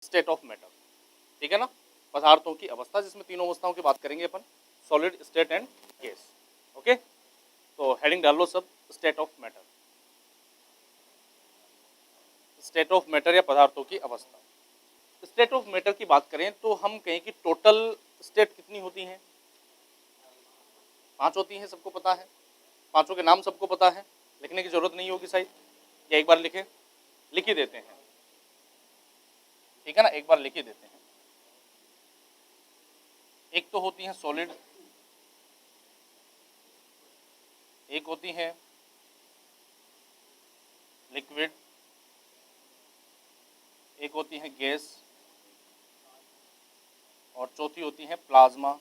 State of matter, ठीक है ना, पदार्थों की अवस्था, जिसमें तीनों अवस्थाओं की बात करेंगे अपन, solid, state and gas. Okay, तो हेडिंग डाल लो सब, state of matter, state of matter या पदार्थों की अवस्था। स्टेट ऑफ मैटर की बात करें तो हम कहें कि टोटल स्टेट कितनी होती हैं? 5 होती हैं, सबको पता है, पांचों के नाम सबको पता है, लिखने की जरूरत नहीं होगी शायद, या एक बार लिख ही देते हैं, ठीक है ना, एक बार लिख ही देते हैं। एक तो होती है सॉलिड, एक होती है लिक्विड, एक होती है गैस, और चौथी होती है प्लाज्मा,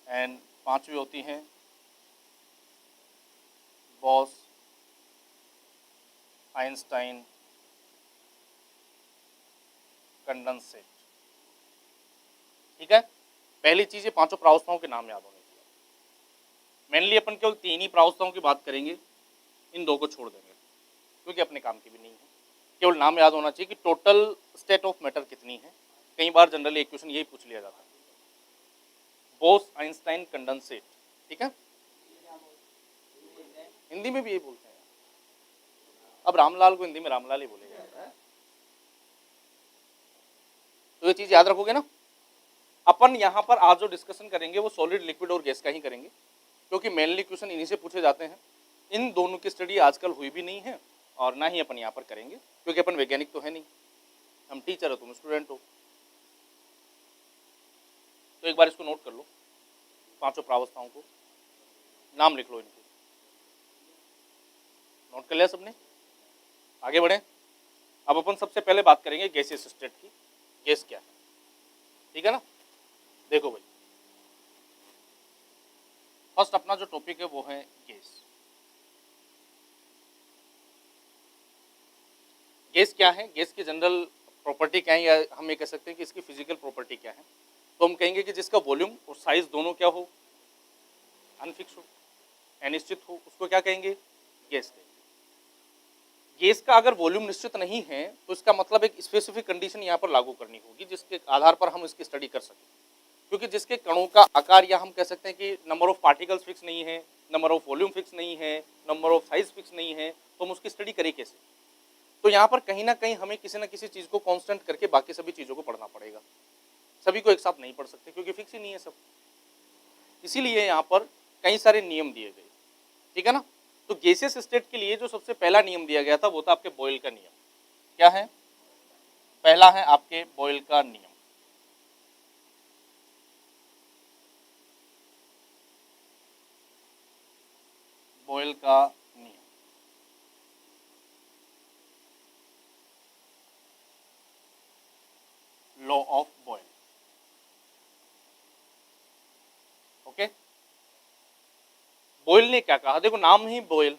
एंड पांचवी होती है बॉस आइंस्टाइन कंडेंसेट। ठीक है, पहली चीज ये पांचों प्रावस्थाओं के नाम याद होने चाहिए। मेनली अपन केवल 3 ही प्रावस्थाओं की बात करेंगे, इन 2 को छोड़ देंगे क्योंकि अपने काम की भी नहीं है, केवल नाम याद होना चाहिए कि टोटल स्टेट ऑफ मैटर कितनी है। कई बार जनरली एक क्वेश्चन यही पूछ लिया जाता है, बोस आइंस्टाइन कंडेंसेट, ठीक है, हिंदी में भी यही बोलते हैं, अब रामलाल को हिंदी में रामलाल ही बोलेगा, तो ये चीज याद रखोगे ना। अपन यहाँ पर आज जो डिस्कशन करेंगे वो सॉलिड, लिक्विड और गैस का ही करेंगे, क्योंकि मेनली क्वेश्चन इन्हीं से पूछे जाते हैं। इन दोनों की स्टडी आजकल हुई भी नहीं है और ना ही अपन यहाँ पर करेंगे, क्योंकि अपन वैज्ञानिक तो है नहीं, हम टीचर हो, तुम स्टूडेंट हो। तो एक बार इसको नोट कर लो, पांचों प्रावस्थाओं को नाम लिख लो, इनके नोट कर लिया सबने, आगे बढ़े। अब अपन सबसे पहले बात करेंगे गैसियस स्टेट की, गैस क्या है, ठीक है ना। देखो भाई, फर्स्ट अपना जो टॉपिक है वो है गैस। गैस क्या है, गैस की जनरल प्रॉपर्टी क्या है, या हम ये कह सकते हैं कि इसकी फिजिकल प्रॉपर्टी क्या है। तो हम कहेंगे कि जिसका वॉल्यूम और साइज दोनों क्या हो, अनफिक्स हो, अनिश्चित हो, उसको क्या कहेंगे, गैस कहेंगे। गैस का अगर वॉल्यूम निश्चित नहीं है तो इसका मतलब एक स्पेसिफिक कंडीशन यहाँ पर लागू करनी होगी, जिसके आधार पर हम इसकी स्टडी कर सकें। क्योंकि जिसके कणों का आकार, या हम कह सकते हैं कि नंबर ऑफ पार्टिकल्स फिक्स नहीं है, नंबर ऑफ वॉल्यूम फिक्स नहीं है, नंबर ऑफ साइज फिक्स नहीं है, तो हम उसकी स्टडी करें कैसे। तो यहाँ पर कहीं ना कहीं हमें किसी न किसी चीज को कांस्टेंट करके बाकी सभी चीजों को पढ़ना पड़ेगा, सभी को एक साथ नहीं पढ़ सकते क्योंकि फिक्स ही नहीं है सब। इसीलिए यहाँ पर कई सारे नियम दिए गए, ठीक है ना। तो गैसियस स्टेट के लिए जो सबसे पहला नियम दिया गया था वो था आपके बॉयल का नियम। क्या है, पहला है आपके बॉयल का नियम। बॉयल का नियम, law of Boyle. Okay, Boyle ने क्या कहा, देखो नाम ही बॉयल,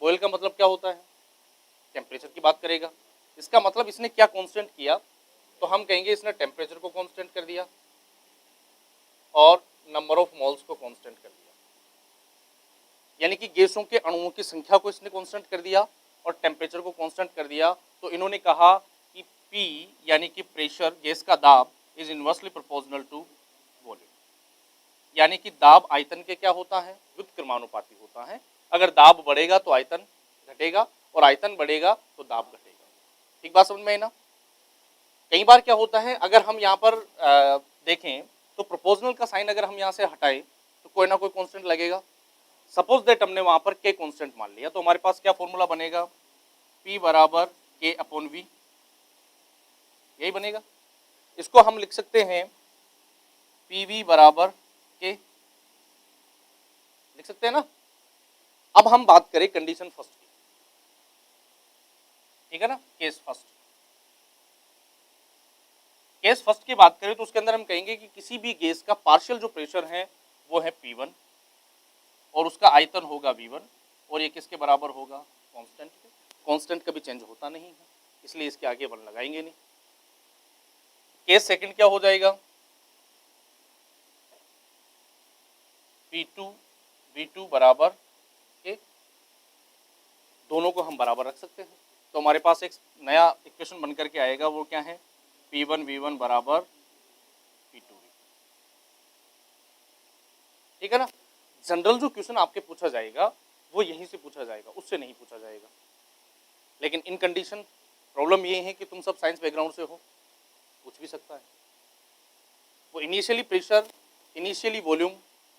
बॉयल का मतलब क्या होता है, टेम्परेचर की बात करेगा। इसका मतलब इसने क्या कांस्टेंट किया, तो हम कहेंगे इसने टेम्परेचर को कांस्टेंट कर दिया और नंबर ऑफ मोल्स को कांस्टेंट कर दिया। यानी कि गैसों के अणुओं की संख्या को इसने कांस्टेंट कर दिया और टेम्परेचर को कांस्टेंट कर दिया। तो इन्होंने कहा कि P यानी कि प्रेशर, गैस का दाब, is inversely proportional to volume. यानी कि दाब आयतन के क्या होता है, व्युत्क्रमानुपाती होता है। अगर दाब बढ़ेगा तो आयतन घटेगा और आयतन बढ़ेगा तो दाब घटेगा। ठीक बात समझ में आई ना। कई बार क्या होता है, अगर हम यहाँ पर देखें तो प्रोपोर्शनल का साइन अगर हम यहाँ से हटाएं तो कोई ना कोई कांस्टेंट लगेगा। सपोज दैट हमने वहां पर के कांस्टेंट मान लिया, तो हमारे पास क्या फॉर्मूला बनेगा, P बराबर के अपॉन वी, यही बनेगा। इसको हम लिख सकते हैं PV बराबर के, लिख सकते हैं ना। अब हम बात करें कंडीशन फर्स्ट की, ठीक है ना, केस फर्स्ट। केस फर्स्ट की बात करें तो उसके अंदर हम कहेंगे कि किसी भी गैस का पार्शियल जो प्रेशर है वो है P1 और उसका आयतन होगा V1 और ये किसके बराबर होगा, कांस्टेंट के। कांस्टेंट कभी चेंज होता नहीं है, इसलिए इसके आगे 1 लगाएंगे नहीं। केस सेकंड क्या हो जाएगा, P2 V2 बराबर के, दोनों को हम बराबर रख सकते हैं। तो हमारे पास एक नया इक्वेशन बन करके आएगा, वो क्या है, P1 V1 बराबर P2 V। ठीक है ना। जनरल जो क्वेश्चन आपके पूछा जाएगा वो यहीं से पूछा जाएगा, उससे नहीं पूछा जाएगा। लेकिन इन कंडीशन प्रॉब्लम ये है कि तुम सब साइंस बैकग्राउंड से हो, पूछ भी सकता है। वो इनिशियली प्रेशर, इनिशियली वॉल्यूम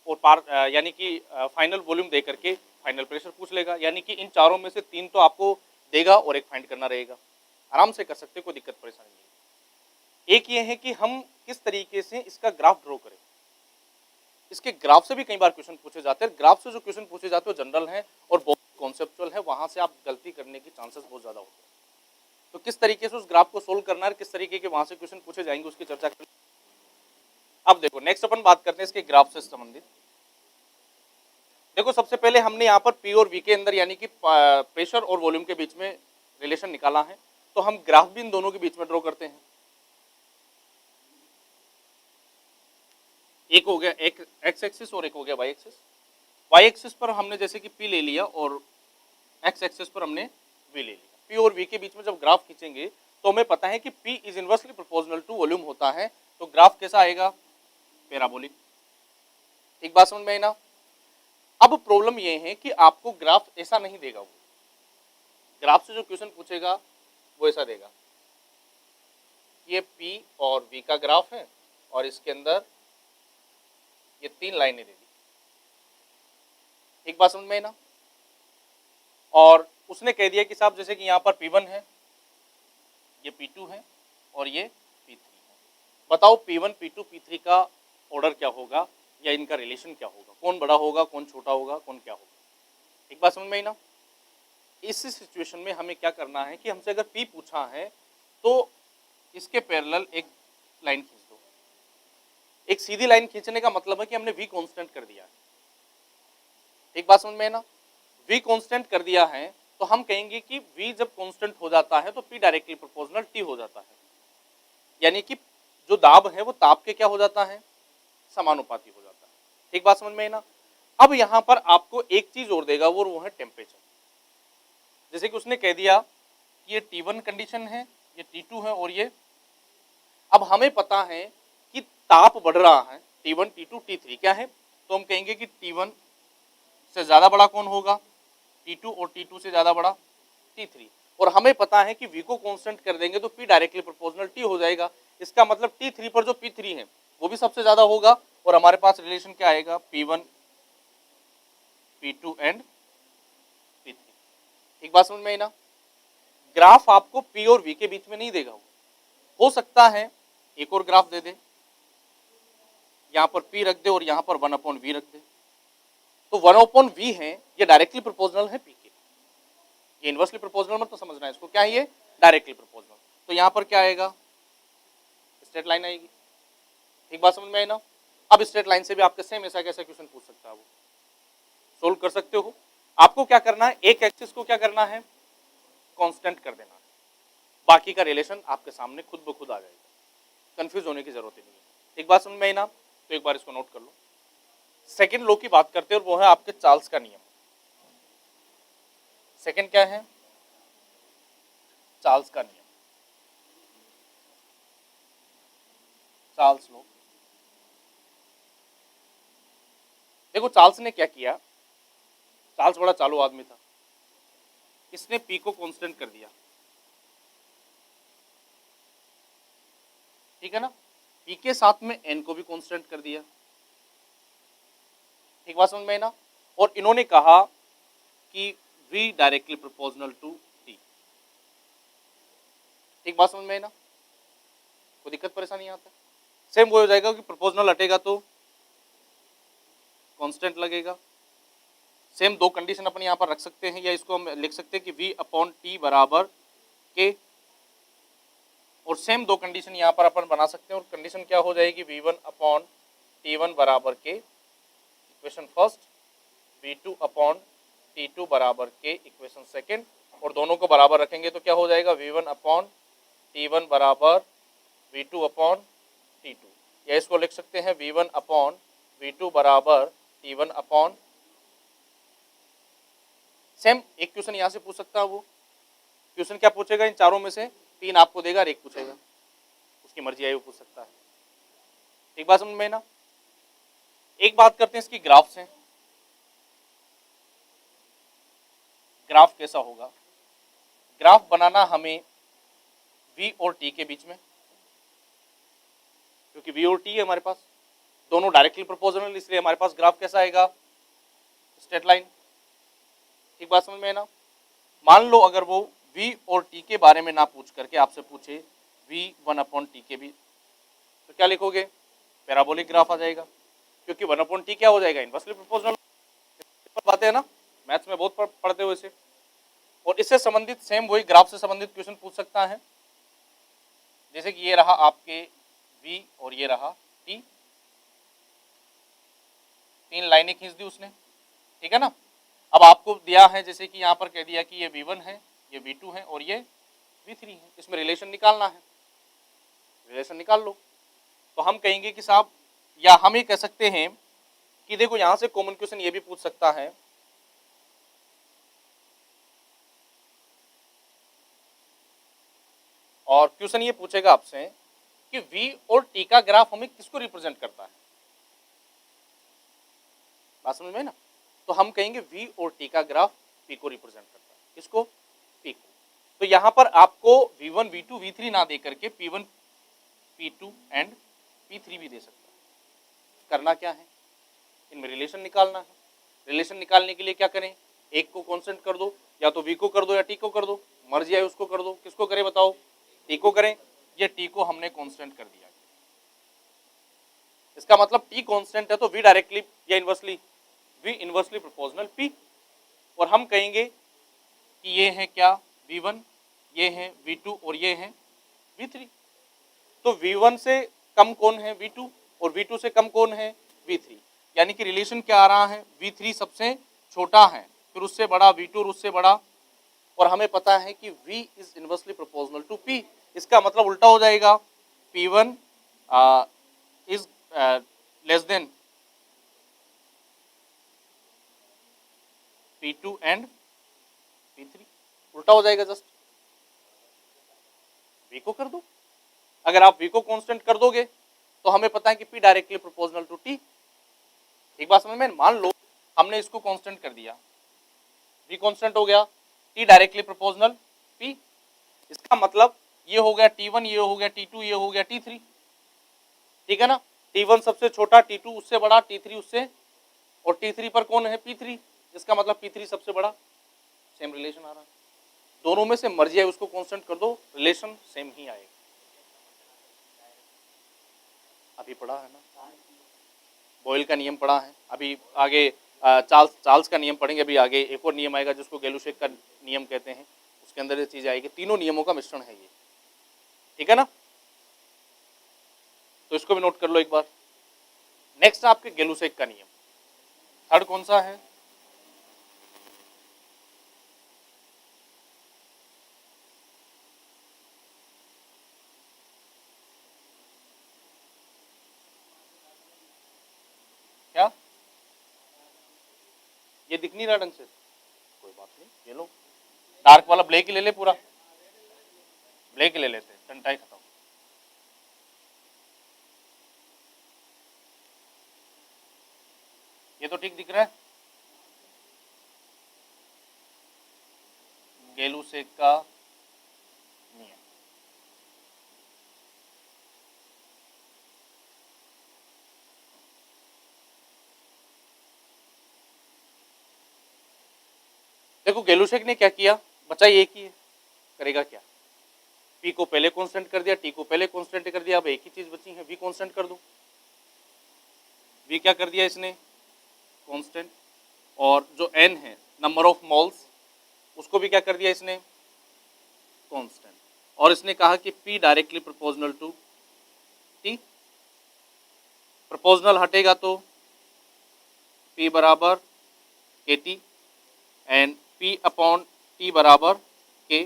और यानी कि फाइनल वॉल्यूम दे करके फाइनल प्रेशर पूछ लेगा, यानी कि इन चारों में से 3 तो आपको देगा और एक फाइंड करना रहेगा। आराम से कर सकते, कोई दिक्कत परेशानी नहीं। एक ये है कि हम किस तरीके से इसका ग्राफ ड्रॉ करें। इसके ग्राफ से भी कई बार क्वेश्चन पूछे जाते हैं। ग्राफ से जो क्वेश्चन पूछे जाते हैं वो जनरल है और बहुत कॉन्सेप्चुअल है, वहां से आप गलती करने की चांसेस बहुत ज्यादा होते हैं। तो किस तरीके से उस ग्राफ को सोल्व करना है, किस तरीके के वहां से क्वेश्चन पूछे जाएंगे, उसकी चर्चा करें। अब देखो नेक्स्ट अपन बात करते हैं इसके ग्राफ से संबंधित। देखो सबसे पहले हमने यहाँ पर पी और वी के अंदर यानी कि प्रेशर और वॉल्यूम के बीच में रिलेशन निकाला है, तो हम ग्राफ भी इन दोनों के बीच में ड्रॉ करते हैं। एक हो गया एक एक्स एक्सिस और एक हो गया वाई एक्सिस। वाई एक्सिस पर हमने जैसे कि पी ले लिया और एक्स एक्सिस पर हमने वी ले लिया। पी और वी के बीच में जब ग्राफ खींचेंगे तो हमें पता है कि P is inversely proportional to volume होता है, तो ग्राफ कैसा आएगा, पैराबोलिक। एक बात समझ में आई ना। अब प्रॉब्लम यह है कि आपको ग्राफ ऐसा नहीं देगा, वो ग्राफ से जो क्वेश्चन पूछेगा वो ऐसा देगा, ये पी और वी का ग्राफ है और इसके अंदर ये 3 लाइनें दे दी। एक बात समझ में आई ना। और उसने कह दिया कि साहब जैसे कि यहाँ पर P1 है, ये P2 है और ये P3 है। बताओ P1 P2 P3 का ऑर्डर क्या होगा या इनका रिलेशन क्या होगा, कौन बड़ा होगा, कौन छोटा होगा, कौन क्या होगा। एक बात समझ में आई ना। इस सिचुएशन में हमें क्या करना है कि हमसे अगर P पूछा है तो इसके पैरेलल एक लाइन खींच दो। एक सीधी लाइन खींचने का मतलब है कि हमने V कांस्टेंट कर दिया है। एक बात समझ में है ना। V कांस्टेंट कर दिया है तो हम कहेंगे कि V जब कांस्टेंट हो जाता है तो P डायरेक्टली प्रोपोर्शनल T हो जाता है, यानी कि जो दाब है वो ताप के क्या हो जाता है, समानुपाती हो जाता है। एक बात समझ में है ना। अब यहां पर आपको एक चीज और देगा, वो है टेम्परेचर। जैसे कि उसने कह दिया कि ये T1 कंडीशन है, ये T2 है और ये, अब हमें पता है कि ताप बढ़ रहा है, T1 T2 T3 क्या है, तो हम कहेंगे कि T1 से ज्यादा बड़ा कौन होगा, T2, और T2 से ज्यादा बड़ा T3। और हमें पता है कि V को कांस्टेंट कर देंगे तो P डायरेक्टली प्रोपोर्शनल T हो जाएगा। इसका मतलब T3 पर जो P3 है वो भी सबसे ज्यादा होगा और हमारे पास रिलेशन क्या आएगा, P1 P2 एंड P3। एक बात समझ में आई ना। ग्राफ आपको P और V के बीच में नहीं देगा, हो सकता है एक और ग्राफ दे दे, यहां पर P रख दे और यहां पर 1/V रख दे, तो 1/V है ये डायरेक्टली प्रोपोर्शनल है P के, ये इनवर्सली प्रोपोर्शनल मत तो समझना है इसको, क्या है ये डायरेक्टली प्रोपोर्शनल। तो यहां पर क्या आएगा, स्ट्रेट लाइन आएगी। एक बात समझ में आई ना। अब स्ट्रेट लाइन से भी आपके सेम ऐसा कैसा क्वेश्चन पूछ सकता है, वो सोल्व कर सकते हो। आपको क्या करना है, एक एक्सिस को क्या करना है, कांस्टेंट कर देना है, बाकी का रिलेशन आपके सामने खुद ब खुद आ जाएगा, कंफ्यूज होने की जरूरत ही नहीं है। एक बात समझ में आई ना, तो एक बार इसको नोट कर लो। सेकेंड लॉ की बात करते हैं और वो है आपके चार्ल्स का नियम। सेकेंड क्या है, चार्ल्स का नियम, चार्ल्स लॉ। देखो चार्ल्स ने क्या किया, चार्ल्स बड़ा चालू आदमी था, इसने पी को कांस्टेंट कर दिया, ठीक है ना, पी के साथ में एन को भी कांस्टेंट कर दिया। एक बात समझ में आई ना। और इन्होंने कहा कि V directly proportional to T। एक बात समझ में आई ना, कोई दिक्कत परेशानी आता है। सेम वो हो जाएगा कि प्रोपोर्शनल हटेगा तो कांस्टेंट लगेगा। सेम दो कंडीशन अपन यहाँ पर रख सकते हैं, या इसको हम लिख सकते हैं कि V/T बराबर K, और सेम दो कंडीशन यहाँ पर अपन बना सकते हैं, और कंडीशन क्या हो जाएगी, V1/T1 बराबर K इक्वेशन फर्स्ट, V2/T2 बराबर K इक्वेशन सेकेंड, और दोनों को बराबर रखेंगे तो क्या हो जाएगा, V1/T1 बराबर V2/T2, या इसको लिख सकते हैं V1/V2 बराबर T1/। सेम एक क्वेश्चन यहाँ से पूछ सकता है वो, क्वेश्चन क्या पूछेगा, इन चारों में से 3 आपको देगा और 1 पूछेगा, उसकी मर्जी है वो पूछ सकता है। एक बात समझ में ना। एक बात करते हैं इसकी ग्राफ से, ग्राफ कैसा होगा। ग्राफ बनाना हमें v और t के बीच में, क्योंकि v और t है हमारे पास, दोनों डायरेक्टली प्रोपोर्शनल, इसलिए हमारे पास ग्राफ कैसा आएगा, स्ट्रेट लाइन। एक बात समझ में है ना। मान लो अगर वो v और t के बारे में ना पूछ करके आपसे पूछे v1/t के बीच, तो क्या लिखोगे, पैराबोलिक ग्राफ आ जाएगा, क्योंकि 1/t क्या हो जाएगा, इनवर्सली प्रोपोर्शनल। बातें है ना, मैथ्स में बहुत पढ़ते हो इसे। और इससे संबंधित सेम वही ग्राफ से संबंधित क्वेश्चन पूछ सकता है, जैसे कि ये रहा आपके v और ये रहा t, 3 लाइनें खींच दी उसने, ठीक है ना। अब आपको दिया है जैसे कि यहाँ पर कह दिया कि ये v1 है, ये v2 है और ये v3 है, इसमें रिलेशन निकालना है, रिलेशन निकाल लो। तो हम कहेंगे कि साहब, या हम ये कह सकते हैं कि देखो यहाँ से कॉमन क्वेश्चन ये भी पूछ सकता है, और क्वेश्चन ये पूछेगा आपसे कि v और t का ग्राफ हमें किसको रिप्रेजेंट करता है, बात समझ में ना। तो हम कहेंगे v और t का ग्राफ p को रिप्रेजेंट करता है, किसको, p को। तो यहाँ पर आपको v1 v2 v3 ना दे करके p1 p2 एंड p3 भी दे सकता है। करना क्या है, इनमें रिलेशन निकालना है। रिलेशन निकालने के लिए क्या करें, एक को कांस्टेंट कर दो, या तो v को कर दो या t को कर दो, मर्जी आए उसको कर दो। किसको करें बताओ, t को करें। ये t को हमने कांस्टेंट कर दिया, इसका मतलब t कांस्टेंट है तो v डायरेक्टली या inversely, v inversely proportional p। और हम कहेंगे कि ये है क्या, v1, ये है v2 और ये है v3। तो v1 से कम कौन है, v2, और v2 से कम कौन है, v3। यानी कि रिलेशन क्या आ रहा है, v3 सबसे छोटा है, फिर उससे बड़ा v2 और उससे बड़ा, और हमें पता है कि v is inversely proportional to p। इसका मतलब उल्टा हो जाएगा, p1 is less than p2 and p3, उल्टा हो जाएगा। जस्ट v को कर दो, अगर आप v को कांस्टेंट कर दोगे तो हमें पता है कि p directly proportional to t। एक बात समझ में, मान लो हमने इसको कांस्टेंट कर दिया, v कांस्टेंट हो गया, t डायरेक्टली प्रोपोर्शनल p। इसका मतलब ये हो गया t1, ये हो गया t2, ये हो गया t3, ठीक है ना। t1 सबसे छोटा, t2 उससे बड़ा, t3 उससे, और t3 पर कौन है, p3। इसका मतलब p3 सबसे बड़ा, सेम रिलेशन आ रहा है। दोनों में से मर्जी है उसको कांस्टेंट कर दो, रिलेशन सेम ही आएगा। अभी पढ़ा है ना, बॉयल का नियम पढ़ा है, अभी आगे चार्ल्स का नियम पढ़ेंगे। अभी आगे एक और नियम आएगा जिसको गैलुशेक का नियम कहते हैं, उसके अंदर ये चीज आएगी। तीनों नियमों का मिश्रण है ये, ठीक है ना। तो इसको भी नोट कर लो एक बार। नेक्स्ट आपके गैलुशेक का नियम, थर्ड कौन सा है, क्या, ये दिख नहीं रहा ढंग से, कोई बात नहीं, ये लो डार्क वाला ब्लैक ही ले ले, पूरा ब्लैक ही ले लेते हैं, टंटाई खत्म। ये तो ठीक दिख रहा है, गैलुशेक का नियम। देखो गैलुशेक ने क्या किया, बच्चा एक ही है, करेगा क्या, p को पहले कांस्टेंट कर दिया, t को पहले कांस्टेंट कर दिया, अब एक ही चीज बची है, v कांस्टेंट कर दो। v क्या कर दिया इसने, कांस्टेंट, और जो n है नंबर ऑफ मोल्स, उसको भी क्या कर दिया इसने, कांस्टेंट। और इसने कहा कि p directly proportional to t, proportional हटेगा तो p बराबर kt and p upon t बराबर k।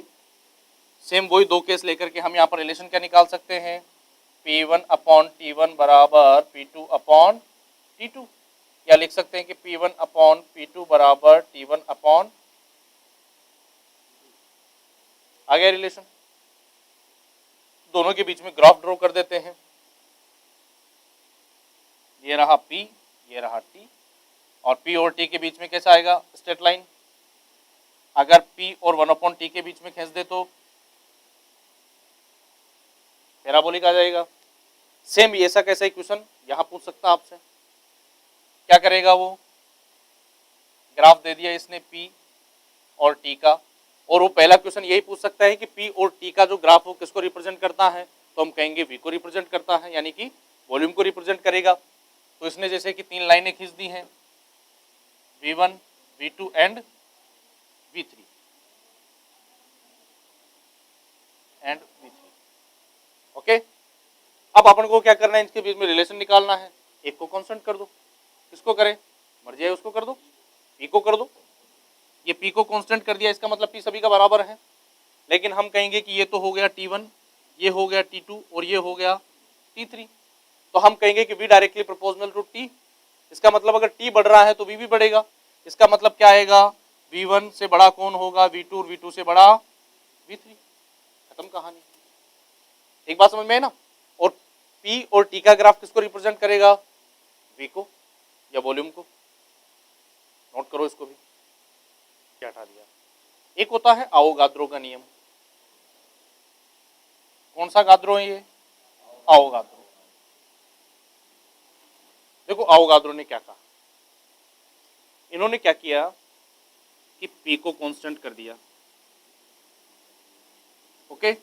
सेम वही दो केस लेकर के हम यहाँ पर रिलेशन क्या निकाल सकते हैं, p1 अपॉन t1 बराबर p2 अपॉन t2, या लिख सकते हैं कि p1 अपॉन p2 बराबर t1 अपॉन आ गया रिलेशन। दोनों के बीच में ग्राफ ड्रॉ कर देते हैं। ये रहा P, ये रहा T, और P और T के बीच में कैसा आएगा स्ट्रेट लाइन। अगर P और 1/T के बीच में खींच दे तो पैराबोलिक आ जाएगा। सेम ऐसा कैसा इक्वेशन यहां पूछ सकता है आपसे। क्या करेगा वो, ग्राफ दे दिया इसने P और T का, और वो पहला क्वेश्चन यही पूछ सकता है कि P और T का जो ग्राफ हो किसको रिप्रेजेंट करता है, तो हम कहेंगे V को रिप्रेजेंट करता है, यानी कि वॉल्यूम को रिप्रेजेंट करेगा। तो इसने जैसे कि 3 लाइनें खींच दी हैं, V1, V2 and V3 okay. अब अपन को क्या करना है, इनके बीच में रिलेशन निकालना है। एक को कांस्टेंट कर दो, किसको करें, मर्जी है उसको कर दो, P को कर दो। ये P को कांस्टेंट कर दिया, इसका मतलब P सभी का बराबर है। लेकिन हम कहेंगे कि ये तो हो गया T1, ये हो गया T2 और ये हो गया T3, तो हम कहेंगे कि V directly proportional to T। इसका मतलब अगर T बढ़ रहा है तो V भी बढ़ेगा। इसका मतलब क्या आएगा, V1 से बड़ा कौन होगा V2 और V2 से बड़ा V3। खत्म कहानी। एक बात समझ में है ना। और P और T का ग्राफ किसको रिप्रेजेंट करेगा, V को या वॉल्यूम को। नोट करो इसको भी, क्या हटा दिया। एक होता है आवोगाद्रो का नियम। कौन सा गाद्रो है ये, आवोगाद्रो। देखो आवोगाद्रो ने क्या कहा, इन्होंने क्या किया कि P को कांस्टेंट कर दिया, ओके,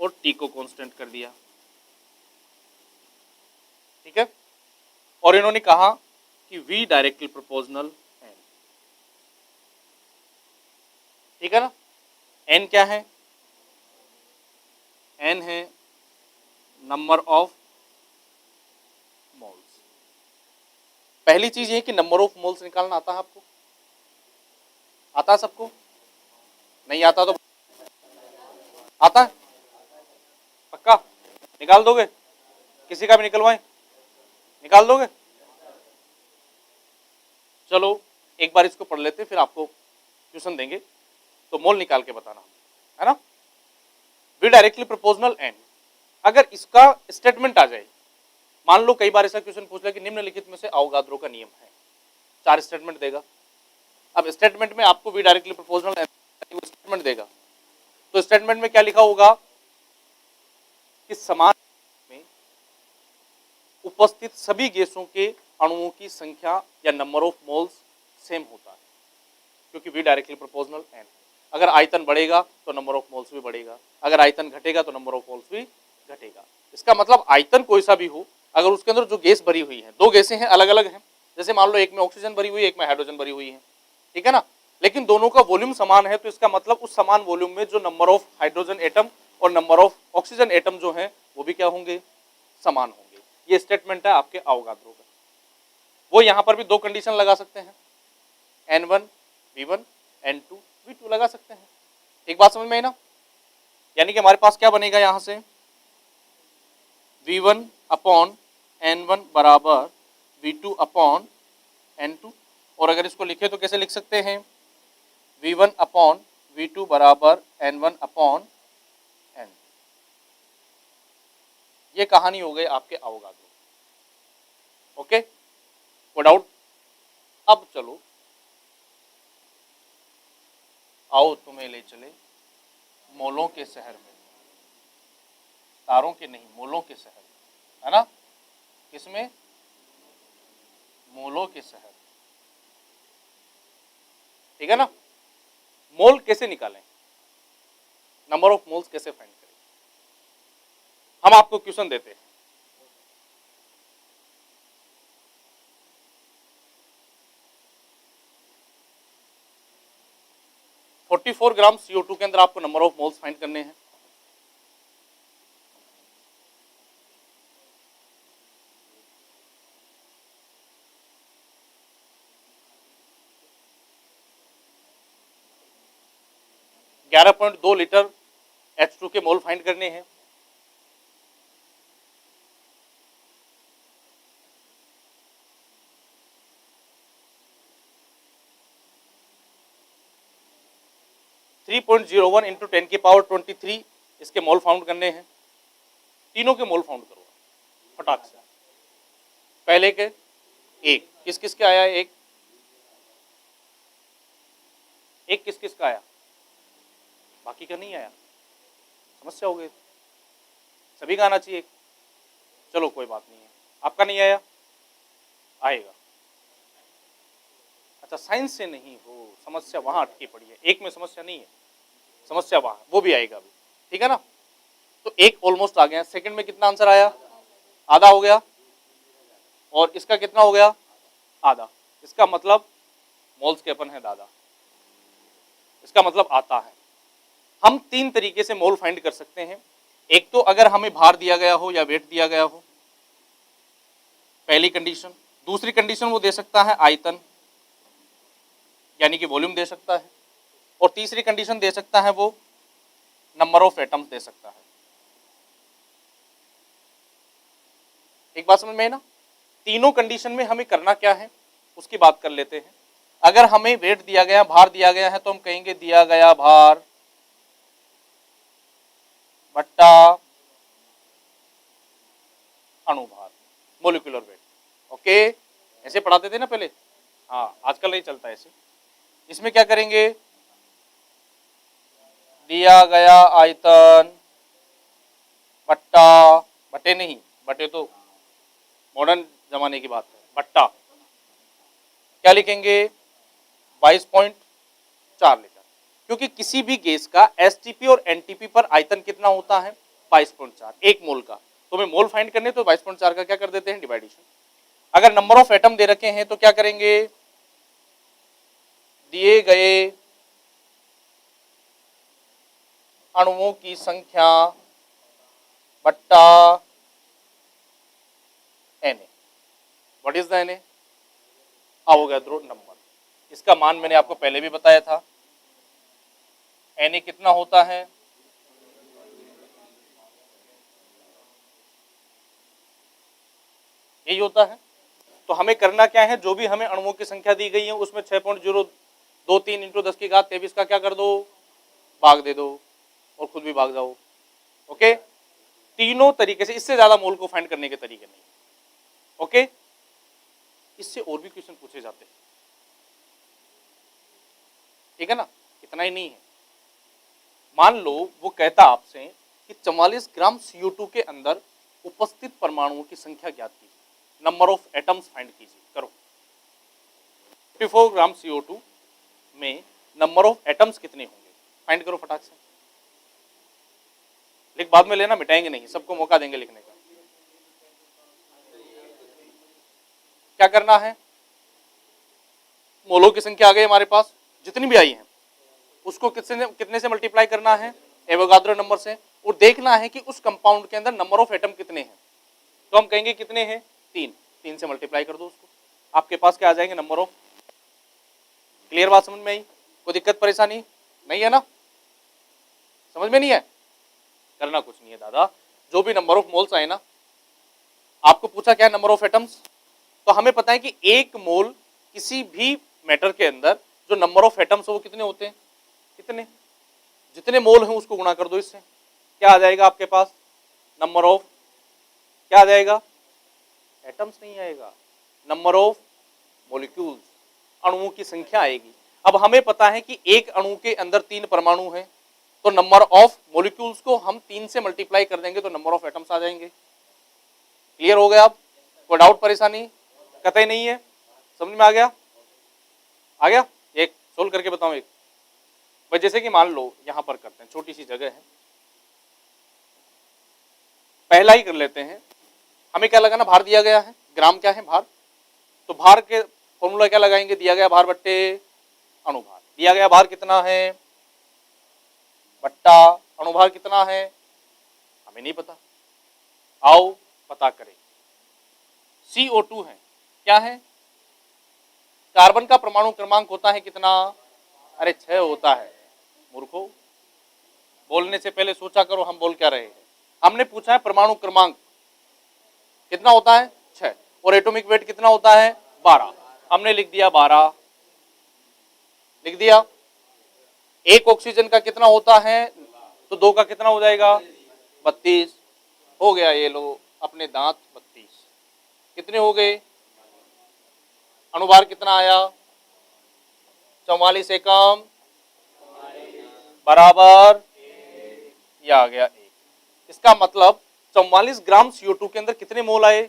और T को कांस्टेंट कर दिया, ठीक है। और इन्होंने कहा कि V डायरेक्टली प्रोपोर्शनल N, ठीक है ना। N क्या है, N है नंबर ऑफ मोल्स। पहली चीज ये कि नंबर ऑफ मोल्स निकालना आता है आपको, आता है सबको, नहीं आता तो आता है पक्का, निकाल दोगे, किसी का भी निकलवाएं, निकाल दोगे। चलो एक बार इसको पढ़ लेते फिर आपको ट्यूशन देंगे, तो मोल निकाल के बताना है ना। V डायरेक्टली प्रोपोर्शनल N, अगर इसका स्टेटमेंट आ जाए, मान लो कई बार ऐसा क्वेश्चन पूछ ले कि निम्नलिखित में से आवोगाद्रो का नियम है, 4 स्टेटमेंट देगा। अब स्टेटमेंट में आपको V directly proportional N statement देगा, तो स्टेटमेंट में क्या लिखा होगा कि समान में उपस्थित सभी गैसों के अणुओं की संख्या या नंबर ऑफ मोल्स सेम होता है, क्योंकि V डायरेक्टली प्रोपोर्शनल N। अगर आयतन बढ़ेगा तो नंबर ऑफ मोल्स भी बढ़ेगा, अगर आयतन घटेगा तो नंबर ऑफ मोल्स भी घटेगा। इसका मतलब आयतन कोई सा भी हो, अगर उसके अंदर जो गैस भरी हुई है, दो गैसें हैं अलग अलग हैं, जैसे मान लो एक में ऑक्सीजन भरी हुई है, एक में हाइड्रोजन भरी हुई है, ठीक है ना, लेकिन दोनों का वॉल्यूम समान है, तो इसका मतलब उस समान वॉल्यूम में जो नंबर ऑफ हाइड्रोजन एटम और नंबर ऑफ ऑक्सीजन एटम जो है वो भी क्या होंगे, समान होंगे। ये स्टेटमेंट है आपके आवोगाद्रो का। वो यहां पर भी दो कंडीशन लगा सकते हैं, N1 V1 N2 V2 लगा सकते हैं। एक बात समझ में आई ना, यानी कि हमारे पास क्या बनेगा यहां से, V1 अपॉन N1 बराबर V2 अपॉन N2, और अगर इसको लिखे तो कैसे लिख सकते हैं, V1 अपॉन V2 बराबर N1 अपॉन N। ये कहानी हो गई आपके आवोगाद्रो, ओके, वो डाउट। अब चलो आओ तुम्हें ले चले मोलों के शहर में, तारों के नहीं मोलों के शहर में, है ना, किसमें, मोलों के शहर, ठीक है ना। मोल कैसे निकालें, नंबर ऑफ मोल्स कैसे फाइंड करें, हम आपको क्वेश्चन देते हैं। $44 ग्राम CO2 के अंदर आपको नंबर ऑफ मोल्स फाइंड करने हैं। $11.2 लीटर H2 के मोल फाइंड करने हैं। 3.01 इंटू 10⁻23 इसके मोल फाउंड करने हैं। तीनों के मोल फाउंड करो फटाक से। पहले के एक किस किस के आया, एक किस किस का आया, बाकी का नहीं आया, समस्या हो गई। सभी का आना चाहिए। चलो कोई बात नहीं है, आपका नहीं आया, आएगा। अच्छा साइंस से नहीं हो, समस्या वहां अटकी पड़ी है, एक में समस्या नहीं है, समस्या वहां, वो भी आएगा अभी, ठीक है ना। तो एक ऑलमोस्ट आ गया। सेकंड में कितना आंसर आया, आधा हो गया, और इसका कितना हो गया, आधा। इसका मतलब मोल्स के अपन है दादा, इसका मतलब आता है। हम तीन तरीके से मोल फाइंड कर सकते हैं। एक तो अगर हमें भार दिया गया हो या वेट दिया गया हो, पहली कंडीशन। दूसरी कंडीशन वो दे सकता है आयतन यानी कि वॉल्यूम दे सकता है, और तीसरी कंडीशन दे सकता है वो नंबर ऑफ एटम्स दे सकता है। एक बात समझ में है ना। तीनों कंडीशन में हमें करना क्या है उसकी बात कर लेते हैं। अगर हमें वेट दिया गया, भार दिया गया है, तो हम कहेंगे दिया गया भार बट्टा अणुभार, मोलिकुलर वेट। ओके, ऐसे पढ़ाते थे ना पहले, हाँ आजकल नहीं चलता ऐसे। इसमें क्या करेंगे, दिया गया आयतन बट्टा, बटे नहीं, बटे तो मॉडर्न जमाने की बात है, बट्टा क्या लिखेंगे 22.4 लीटर, क्योंकि किसी भी गैस का एसटीपी और एनटीपी पर आयतन कितना होता है 22.4, एक मोल का। तो हमें मोल फाइंड करने तो 22.4 का क्या कर देते हैं डिवाइडेशन। अगर नंबर ऑफ एटम दे रखे हैं तो क्या करेंगे, दिए गए अणुओं की संख्या बट्टा Na। What is the Na, Avogadro number. इसका मान मैंने आपको पहले भी बताया था, Na कितना होता है, यही होता है। तो हमें करना क्या है, जो भी हमें अणुओं की संख्या दी गई है उसमें 6.023 इंटू 10 की घात 23 का क्या कर दो, भाग दे दो, और खुद भी भाग जाओ। ओके, तीनों तरीके से, इससे ज्यादा मोल को फाइंड करने के तरीके नहीं। ओके, इससे और भी क्वेश्चन पूछे जाते हैं, ठीक है ना, इतना ही नहीं है। मान लो वो कहता आपसे कि 44 ग्राम CO2 के अंदर उपस्थित परमाणुओं की संख्या ज्ञात कीजिए, नंबर ऑफ एटम्स फाइंड कीजिए। करो, 54 ग्राम CO2 में नंबर ऑफ एटम्स कितने होंगे, फाइंड करो फटाक से। लिख बाद में लेना, मिटाएंगे नहीं, सबको मौका देंगे लिखने का। क्या करना है, मोलों की संख्या आ गई हमारे पास, जितनी भी आई है उसको कितने से मल्टीप्लाई करना है, एवोगाद्रो नंबर से, और देखना है कि उस कंपाउंड के अंदर नंबर ऑफ एटम कितने हैं। तो हम कहेंगे कितने हैं, 3 से मल्टीप्लाई कर दो उसको, आपके पास क्या आ जाएंगे, नंबर ऑफ। क्लियर बात समझ में आई, कोई दिक्कत परेशानी नहीं है ना, समझ में नहीं है, करना कुछ नहीं है दादा। जो भी नंबर ऑफ मोल्स आए ना, आपको पूछा क्या है नंबर ऑफ एटम्स, तो हमें पता है कि एक मोल किसी भी मैटर के अंदर जो नंबर ऑफ एटम्स वो कितने होते हैं, कितने, जितने मोल हैं उसको गुणा कर दो इससे, क्या आ जाएगा आपके पास, नंबर ऑफ, क्या आ जाएगा, एटम्स नहीं आएगा, नंबर ऑफ मॉलिक्यूल्स, अणुओं की संख्या आएगी। अब हमें पता है कि एक अणु के अंदर 3 परमाणु हैं, तो नंबर ऑफ मॉलिक्यूल्स को हम 3 से मल्टीप्लाई कर देंगे तो नंबर ऑफ एटम्स आ जाएंगे। क्लियर हो गया, अब कोई डाउट परेशानी कतई नहीं है, समझ में आ गया, आ गया। एक सोल्व करके बताऊं, एक भाई जैसे कि मान लो यहां पर करते हैं, छोटी सी जगह है, पहला ही कर लेते हैं। हमें क्या लगाना, भार दिया गया है, ग्राम क्या है भार, तो भार के फॉर्मूला क्या लगाएंगे, दिया गया भार बट्टे अणुभार। दिया गया भार कितना है बट्टा अणुभार कितना है, हमें नहीं पता, आओ पता करें। CO2 है, क्या है, कार्बन का परमाणु क्रमांक होता है कितना, अरे 6 होता है, मूर्खो बोलने से पहले सोचा करो हम बोल क्या रहे हैं। हमने पूछा है परमाणु क्रमांक कितना होता है 6, और एटॉमिक वेट कितना होता है 12, हमने लिख दिया 12, लिख दिया। एक ऑक्सीजन का कितना होता है, तो 2 का कितना हो जाएगा 32 हो गया। ये लो अपने दांत 32 कितने हो गए, अनुभार कितना आया 44 एकम बराबर ये आ गया 1। इसका मतलब 44 ग्राम CO2 के अंदर कितने मोल आए,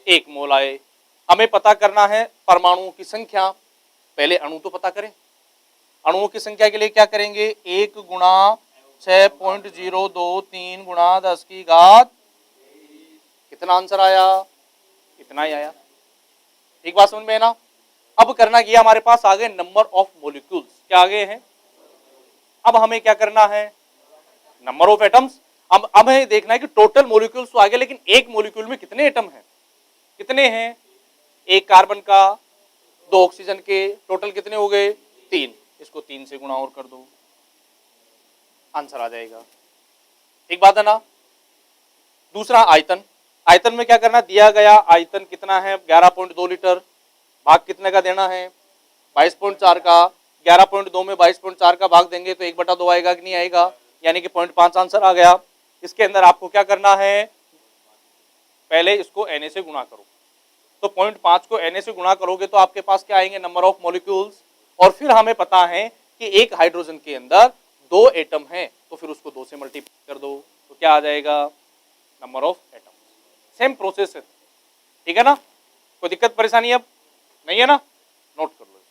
1 मोल आए। हमें पता करना है परमाणुओं की संख्या, पहले अणु तो पता करें। अणुओं की संख्या के लिए क्या करेंगे, 1 गुणा 6.023 गुणा 10 की घात, कितना आंसर आया, इतना ही आया। एक बात समझ में है ना। अब करना क्या, हमारे पास आ गए नंबर ऑफ मॉलिक्यूल्स, क्या आ गए हैं। अब हमें क्या करना है, नंबर ऑफ एटम्स। अब हमें देखना है कि टोटल मॉलिक्यूल्स तो आ गए, लेकिन एक मॉलिक्यूल में कितने एटम हैं, कितने हैं, 1 कार्बन का, 2 ऑक्सीजन के, टोटल कितने हो गए 3। इसको 3 से गुणा और कर दो, आंसर आ जाएगा। ठीक बात है ना। दूसरा आयतन, आयतन में क्या करना, दिया गया आयतन कितना है 11.2 लीटर, भाग कितने का देना है 22.4 का। 11.2 में 22.4 का भाग देंगे तो 1/2 आएगा कि नहीं आएगा, यानी कि 0.5 आंसर आ गया। इसके अंदर आपको क्या करना है, पहले इसको Na से गुणा करो, तो 0.5 को Na से गुणा करोगे तो आपके पास क्या आएंगे, नंबर ऑफ मॉलिक्यूल्स। और फिर हमें पता है कि एक हाइड्रोजन के अंदर 2 एटम हैं, तो फिर उसको 2 से मल्टीप्लाई कर दो तो क्या आ जाएगा, number of atom. Same process है, ठीक है ना। कोई दिक्कत परेशानी अब नहीं है ना, नोट कर लो।